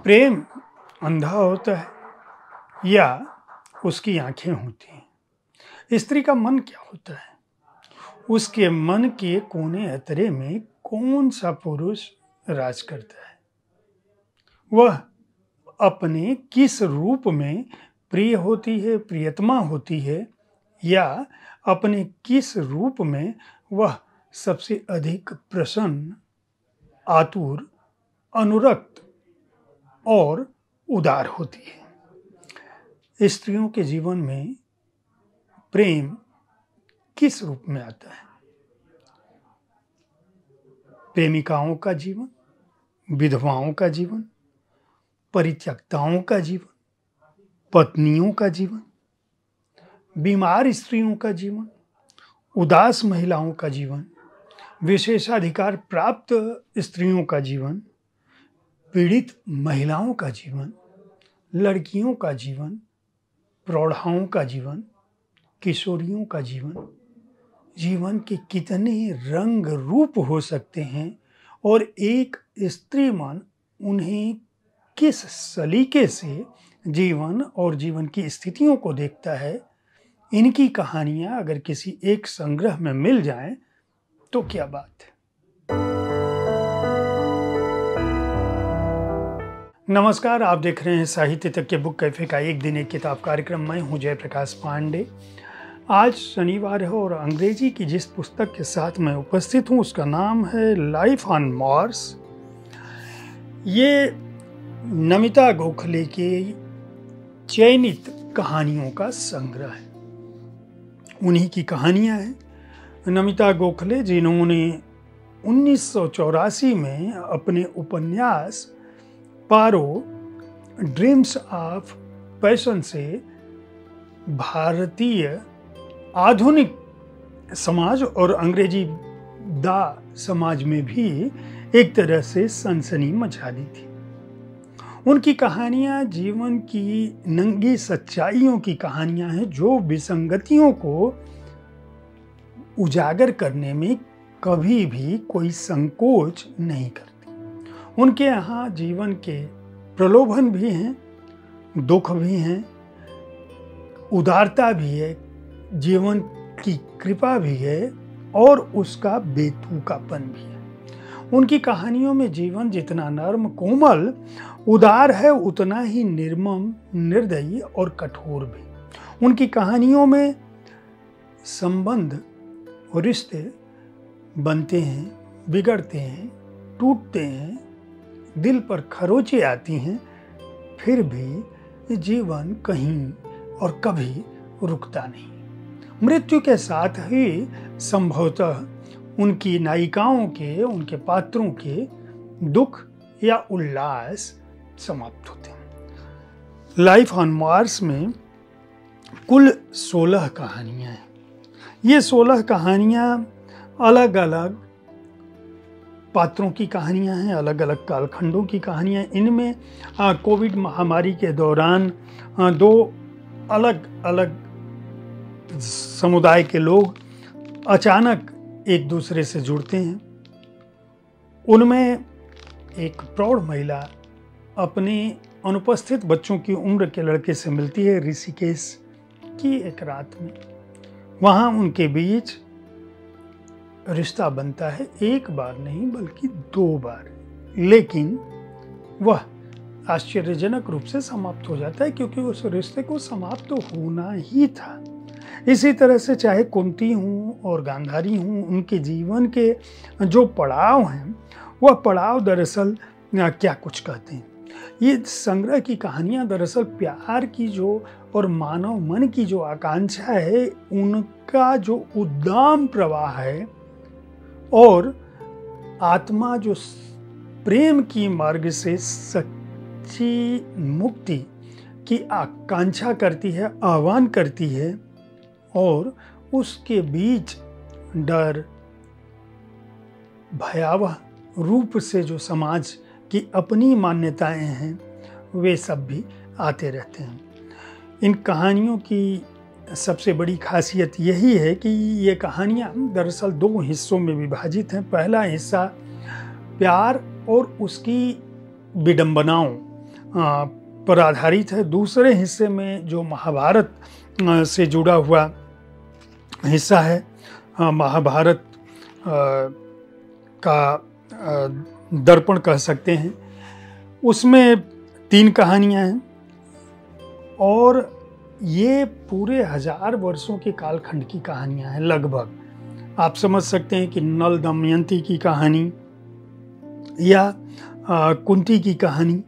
प्रेम अंधा होता है या उसकी आंखें होती हैं। स्त्री का मन क्या होता है? उसके मन के कोने अतरे में कौन सा पुरुष राज करता है? वह अपने किस रूप में प्रिय होती है, प्रियतमा होती है, या अपने किस रूप में वह सबसे अधिक प्रसन्न, आतुर, अनुरक्त और उदार होती है। स्त्रियों के जीवन में प्रेम किस रूप में आता है? प्रेमिकाओं का जीवन, विधवाओं का जीवन, परित्यक्ताओं का जीवन, पत्नियों का जीवन, बीमार स्त्रियों का जीवन, उदास महिलाओं का जीवन, विशेषाधिकार प्राप्त स्त्रियों का जीवन, पीड़ित महिलाओं का जीवन, लड़कियों का जीवन, प्रौढ़ाओं का जीवन, किशोरियों का जीवन। जीवन के कितने रंग रूप हो सकते हैं और एक स्त्री मन उन्हें किस सलीके से जीवन और जीवन की स्थितियों को देखता है। इनकी कहानियां अगर किसी एक संग्रह में मिल जाएं तो क्या बात है। नमस्कार, आप देख रहे हैं साहित्य तक के बुक कैफे का एक दिन एक किताब कार्यक्रम। मैं हूं जयप्रकाश पांडे। आज शनिवार है और अंग्रेजी की जिस पुस्तक के साथ मैं उपस्थित हूं उसका नाम है लाइफ ऑन मार्स। ये नमिता गोखले के चयनित कहानियों का संग्रह है। उन्हीं की कहानियां हैं। नमिता गोखले, जिन्होंने 1984 में अपने उपन्यास पारो ड्रीम्स ऑफ पैशन से भारतीय आधुनिक समाज और अंग्रेजी दा समाज में भी एक तरह से सनसनी मचा दी थी। उनकी कहानियां जीवन की नंगी सच्चाइयों की कहानियां हैं जो विसंगतियों को उजागर करने में कभी भी कोई संकोच नहीं करती। उनके यहाँ जीवन के प्रलोभन भी हैं, दुख भी हैं, उदारता भी है, जीवन की कृपा भी है और उसका बेतुकापन भी है। उनकी कहानियों में जीवन जितना नर्म, कोमल, उदार है, उतना ही निर्मम, निर्दयी और कठोर भी। उनकी कहानियों में संबंध और रिश्ते बनते हैं, बिगड़ते हैं, टूटते हैं, दिल पर खरोंचें आती हैं, फिर भी जीवन कहीं और कभी रुकता नहीं। मृत्यु के साथ ही संभवतः उनकी नायिकाओं के, उनके पात्रों के दुख या उल्लास समाप्त होते हैं। लाइफ ऑन मार्स में कुल 16 कहानियां हैं। ये 16 कहानियां अलग अलग पात्रों की कहानियां हैं, अलग अलग कालखंडों की कहानियां। इनमें कोविड महामारी के दौरान दो अलग अलग समुदाय के लोग अचानक एक दूसरे से जुड़ते हैं। उनमें एक प्रौढ़ महिला अपने अनुपस्थित बच्चों की उम्र के लड़के से मिलती है ऋषिकेश की एक रात में। वहाँ उनके बीच रिश्ता बनता है, एक बार नहीं बल्कि 2 बार, लेकिन वह आश्चर्यजनक रूप से समाप्त हो जाता है क्योंकि उस रिश्ते को समाप्त तो होना ही था। इसी तरह से चाहे कुंती हूँ और गांधारी हूँ, उनके जीवन के जो पड़ाव हैं वह पड़ाव दरअसल क्या कुछ कहते हैं। ये संग्रह की कहानियाँ दरअसल प्यार की जो और मानव मन की जो आकांक्षा है, उनका जो उद्दाम प्रवाह है और आत्मा जो प्रेम की मार्ग से सच्ची मुक्ति की आकांक्षा करती है, आह्वान करती है, और उसके बीच डर, भयावह रूप से जो समाज की अपनी मान्यताएं हैं वे सब भी आते रहते हैं। इन कहानियों की सबसे बड़ी खासियत यही है कि ये कहानियाँ दरअसल 2 हिस्सों में विभाजित हैं। पहला हिस्सा प्यार और उसकी विडंबनाओं पर आधारित है। दूसरे हिस्से में जो महाभारत से जुड़ा हुआ हिस्सा है, महाभारत का दर्पण कह सकते हैं, उसमें 3 कहानियां हैं और ये पूरे 1000 वर्षों के कालखंड की कहानियां हैं लगभग। आप समझ सकते हैं कि नल दमयंती की कहानी या कुंती की कहानी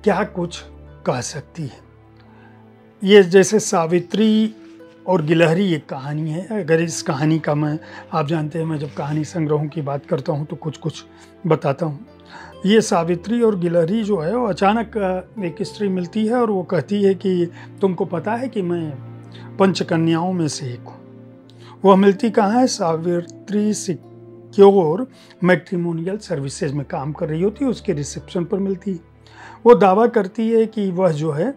क्या कुछ कह सकती है। ये जैसे सावित्री और गिलहरी एक कहानी है। अगर इस कहानी का आप जानते हैं, मैं जब कहानी संग्रहों की बात करता हूँ तो कुछ कुछ बताता हूँ। ये सावित्री और गिलहरी जो है वो अचानक एक स्त्री मिलती है और वो कहती है कि तुमको पता है कि मैं पंचकन्याओं में से एक हूँ। वह मिलती कहाँ है? सावित्री सिक्योर मैट्रिमोनियल सर्विसेज में काम कर रही होती है, उसके रिसेप्शन पर मिलती है। वो दावा करती है कि वह जो है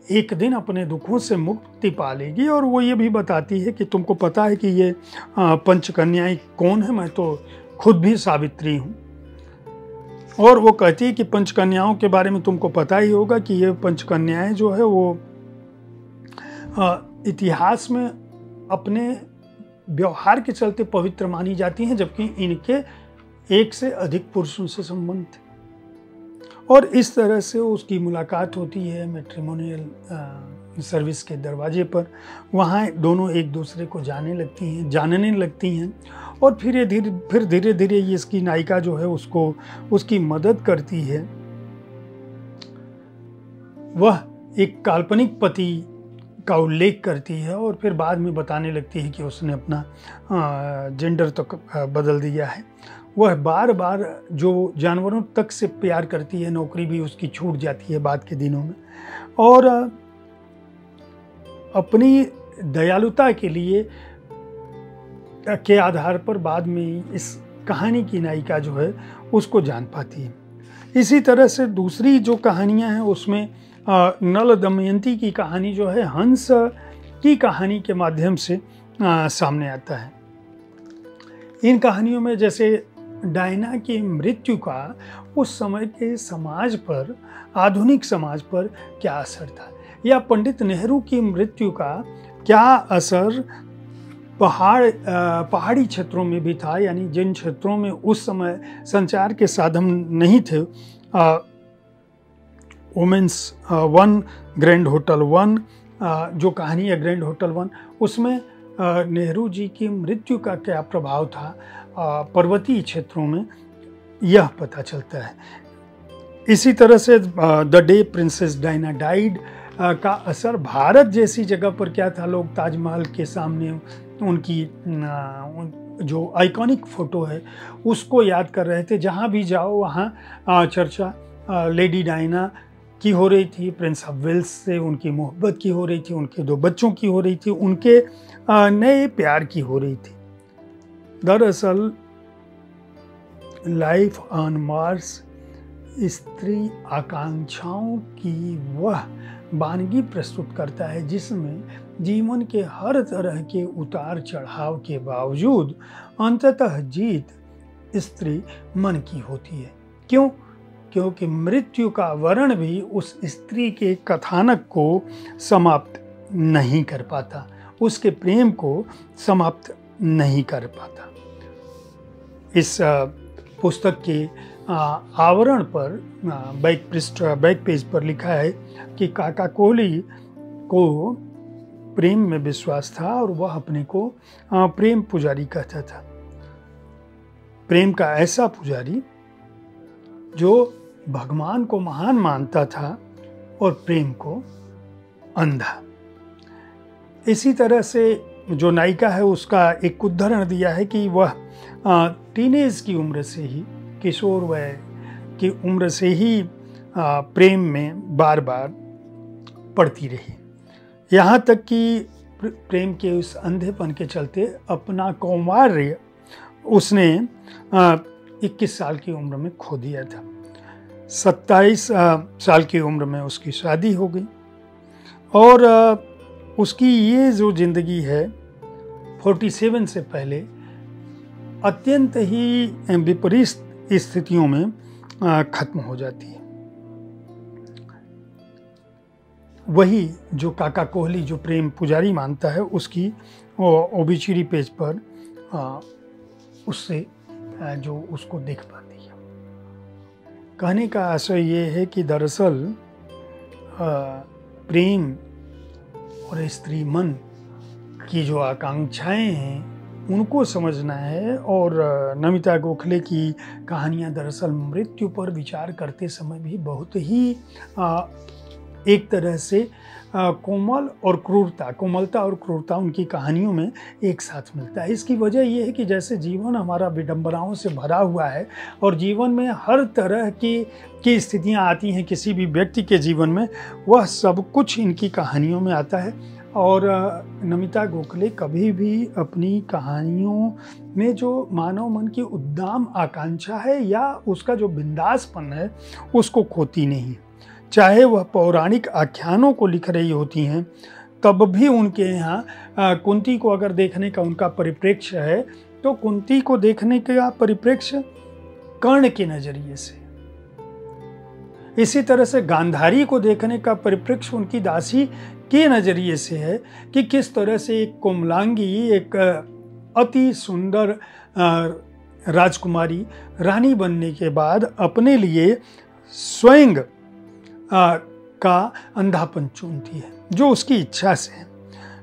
एक दिन अपने दुखों से मुक्ति पा लेगी और वो ये भी बताती है कि तुमको पता है कि ये पंचकन्याएं कौन है? मैं तो खुद भी सावित्री हूँ। और वो कहती है कि पंचकन्याओं के बारे में तुमको पता ही होगा कि ये पंचकन्याएं जो है वो इतिहास में अपने व्यवहार के चलते पवित्र मानी जाती हैं, जबकि इनके एक से अधिक पुरुषों से संबंध थे। और इस तरह से उसकी मुलाकात होती है मैट्रिमोनियल सर्विस के दरवाजे पर। वहाँ दोनों एक दूसरे को जानने लगती हैं और फिर धीरे धीरे ये इसकी नायिका जो है उसको उसकी मदद करती है। वह एक काल्पनिक पति का उल्लेख करती है और फिर बाद में बताने लगती है कि उसने अपना जेंडर तक बदल दिया है। वह बार बार जो जानवरों तक से प्यार करती है, नौकरी भी उसकी छूट जाती है बाद के दिनों में, और अपनी दयालुता के लिए के आधार पर बाद में इस कहानी की नायिका जो है उसको जान पाती है। इसी तरह से दूसरी जो कहानियां हैं उसमें नल दमयंती की कहानी जो है हंस की कहानी के माध्यम से सामने आता है। इन कहानियों में जैसे डायना की मृत्यु का उस समय के समाज पर, आधुनिक समाज पर क्या असर था, या पंडित नेहरू की मृत्यु का क्या असर पहाड़ी क्षेत्रों में भी था, यानी जिन क्षेत्रों में उस समय संचार के साधन नहीं थे। वुमेन्स 1 ग्रैंड होटल 1 जो कहानी है ग्रैंड होटल 1, उसमें नेहरू जी की मृत्यु का क्या प्रभाव था पर्वतीय क्षेत्रों में, यह पता चलता है। इसी तरह से the day princess Diana died का असर भारत जैसी जगह पर क्या था। लोग ताजमहल के सामने उनकी जो आइकॉनिक फोटो है उसको याद कर रहे थे। जहाँ भी जाओ वहाँ चर्चा लेडी डायना की हो रही थी, प्रिंस ऑफ वेल्स से उनकी मोहब्बत की हो रही थी, उनके 2 बच्चों की हो रही थी, उनके नए प्यार की हो रही थी। दरअसल लाइफ ऑन मार्स स्त्री आकांक्षाओं की वह वानगी प्रस्तुत करता है जिसमें जीवन के हर तरह के उतार चढ़ाव के बावजूद अंततः जीत स्त्री मन की होती है। क्यों? क्योंकि मृत्यु का वर्ण भी उस स्त्री के कथानक को समाप्त नहीं कर पाता, उसके प्रेम को समाप्त नहीं कर पाता। इस पुस्तक के आवरण पर बैक पेज पर लिखा है कि काका कोहली को प्रेम में विश्वास था और वह अपने को प्रेम पुजारी कहता था। प्रेम का ऐसा पुजारी जो भगवान को महान मानता था और प्रेम को अंधा। इसी तरह से जो नायिका है उसका एक उदाहरण दिया है कि वह टीनेज की उम्र से ही, किशोर वय की उम्र से ही प्रेम में बार बार पड़ती रही, यहाँ तक कि प्रेम के उस अंधेपन के चलते अपना कौमार्य उसने 21 साल की उम्र में खो दिया था। 27 साल की उम्र में उसकी शादी हो गई और उसकी ये जो ज़िंदगी है 47 से पहले अत्यंत ही विपरीत स्थितियों में खत्म हो जाती है। वही जो काका कोहली, जो प्रेम पुजारी मानता है, उसकी ओबिचुरी पेज पर उससे जो उसको देख पाती है। कहने का आशय ये है कि दरअसल प्रेम और स्त्री मन की जो आकांक्षाएं हैं उनको समझना है। और नमिता गोखले की कहानियां दरअसल मृत्यु पर विचार करते समय भी बहुत ही एक तरह से कोमलता और क्रूरता उनकी कहानियों में एक साथ मिलता है। इसकी वजह यह है कि जैसे जीवन हमारा विडंबनाओं से भरा हुआ है और जीवन में हर तरह की स्थितियां आती हैं किसी भी व्यक्ति के जीवन में, वह सब कुछ इनकी कहानियों में आता है। और नमिता गोखले कभी भी अपनी कहानियों में जो मानव मन की उद्दाम आकांक्षा है या उसका जो बिंदासपन है उसको खोती नहीं। चाहे वह पौराणिक आख्यानों को लिख रही होती हैं, तब भी उनके यहाँ कुंती को अगर देखने का उनका परिप्रेक्ष्य है तो कुंती को देखने का परिप्रेक्ष्य कर्ण के नजरिए से। इसी तरह से गांधारी को देखने का परिप्रेक्ष्य उनकी दासी के नजरिए से है कि किस तरह से एक कोमलांगी, एक अति सुंदर राजकुमारी रानी बनने के बाद अपने लिए स्वयं का अंधापन चुनती है जो उसकी इच्छा से है।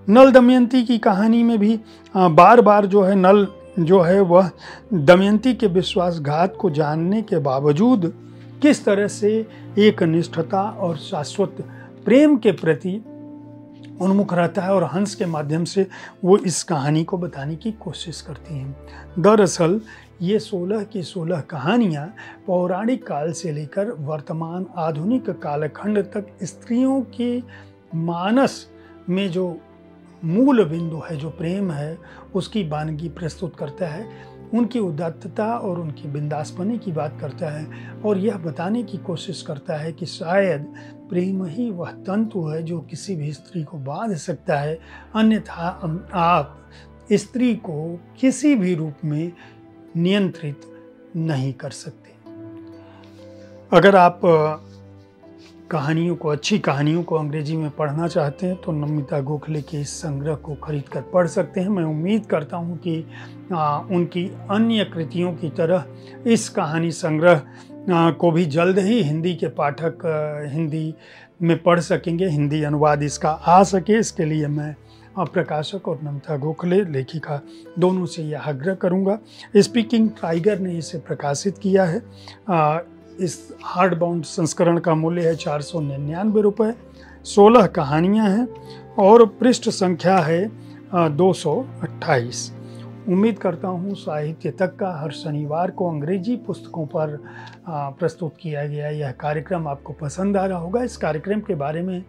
नल दमयंती की कहानी में भी बार बार जो है नल जो है वह दमयंती के विश्वासघात को जानने के बावजूद किस तरह से एक निष्ठता और शाश्वत प्रेम के प्रति उन्मुख रहता है और हंस के माध्यम से वो इस कहानी को बताने की कोशिश करती हैं। दरअसल ये 16 की 16 कहानियाँ पौराणिक काल से लेकर वर्तमान आधुनिक कालखंड तक स्त्रियों के मानस में जो मूल बिंदु है, जो प्रेम है, उसकी वानगी प्रस्तुत करता है। उनकी उदात्तता और उनकी बिंदासपनी की बात करता है और यह बताने की कोशिश करता है कि शायद प्रेम ही वह तंतु है जो किसी भी स्त्री को बांध सकता है, अन्यथा आप स्त्री को किसी भी रूप में नियंत्रित नहीं कर सकते। अगर आप कहानियों को, अच्छी कहानियों को अंग्रेजी में पढ़ना चाहते हैं तो नमिता गोखले के इस संग्रह को खरीद कर पढ़ सकते हैं। मैं उम्मीद करता हूं कि उनकी अन्य कृतियों की तरह इस कहानी संग्रह को भी जल्द ही हिंदी के पाठक हिंदी में पढ़ सकेंगे, हिंदी अनुवाद इसका आ सके। इसके लिए मैं प्रकाशक और नमिता गोखले लेखिका दोनों से यह आग्रह करूंगा। स्पीकिंग टाइगर ने इसे प्रकाशित किया है। इस हार्ड बाउंड संस्करण का मूल्य है 499 रुपये। 16 कहानियाँ हैं और पृष्ठ संख्या है 228। उम्मीद करता हूँ साहित्य तक का हर शनिवार को अंग्रेजी पुस्तकों पर प्रस्तुत किया गया यह कार्यक्रम आपको पसंद आ रहा होगा। इस कार्यक्रम के बारे में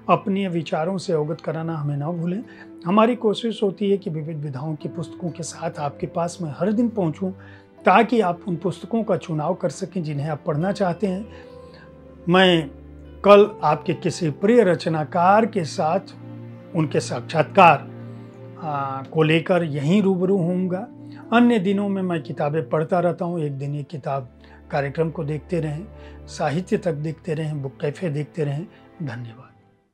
अपने विचारों से अवगत कराना हमें ना भूलें। हमारी कोशिश होती है कि विविध विधाओं की पुस्तकों के साथ आपके पास मैं हर दिन पहुँचूँ ताकि आप उन पुस्तकों का चुनाव कर सकें जिन्हें आप पढ़ना चाहते हैं। मैं कल आपके किसी प्रिय रचनाकार के साथ उनके साक्षात्कार को लेकर यहीं रूबरू होऊंगा। अन्य दिनों में मैं किताबें पढ़ता रहता हूँ। एक दिन एक किताब कार्यक्रम को देखते रहें, साहित्य तक देखते रहें, बुक कैफे देखते रहें। धन्यवाद।